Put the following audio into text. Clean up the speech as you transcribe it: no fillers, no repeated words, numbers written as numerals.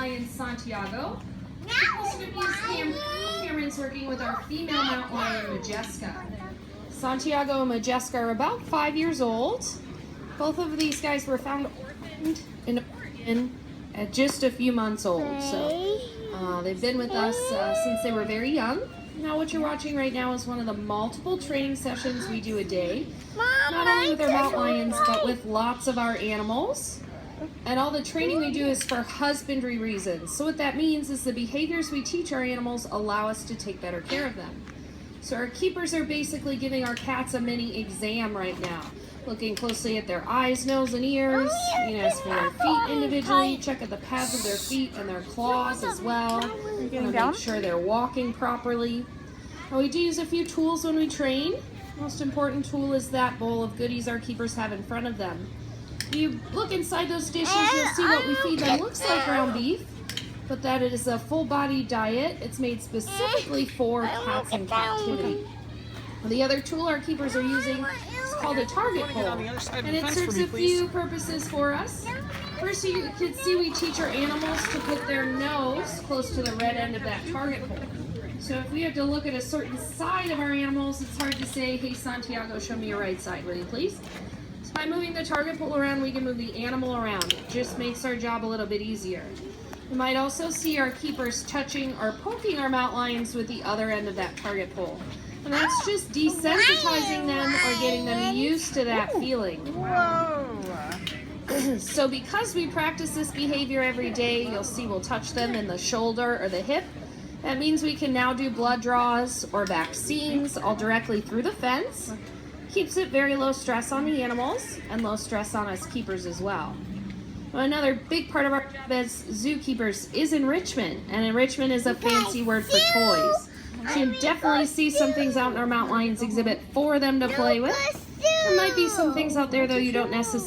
lion Santiago. Also Cameron's working with our female mountain lion Majeska. Santiago and Majeska are about 5 years old. Both of these guys were found orphaned in Oregon at just a few months old. So they've been with us since they were very young. Now what you're watching right now is one of the multiple training sessions we do a day. Not only with our mountain lions, but with lots of our animals. And all the training we do is for husbandry reasons. So what that means is the behaviors we teach our animals allow us to take better care of them. So our keepers are basically giving our cats a mini exam right now. Looking closely at their eyes, nose, and ears. You can ask for their feet individually. Check at the pads of their feet and their claws as well. Make sure they're walking properly. Now we do use a few tools when we train. Most important tool is that bowl of goodies our keepers have in front of them. If you look inside those dishes, you'll see what we feed them looks like ground beef, but that it is a full-body diet. It's made specifically for cats in captivity. The other tool our keepers are using is called a target pole, and it serves a few purposes for us. First, you can see we teach our animals to put their nose close to the red end of that target pole. So if we have to look at a certain side of our animals, it's hard to say, hey Santiago, show me your right side, will you please? So by moving the target pole around, we can move the animal around. It just makes our job a little bit easier. You might also see our keepers touching or poking our mountain lions with the other end of that target pole. And that's just desensitizing them or getting them used to that feeling. So because we practice this behavior every day, you'll see we'll touch them in the shoulder or the hip. That means we can now do blood draws or vaccines all directly through the fence. Keeps it very low stress on the animals and low stress on us keepers as well. Another big part of our job as zookeepers is enrichment, and enrichment is a fancy word for toys. So you definitely see some things out in our mountain lions exhibit for them to play with. There might be some things out there though you don't necessarily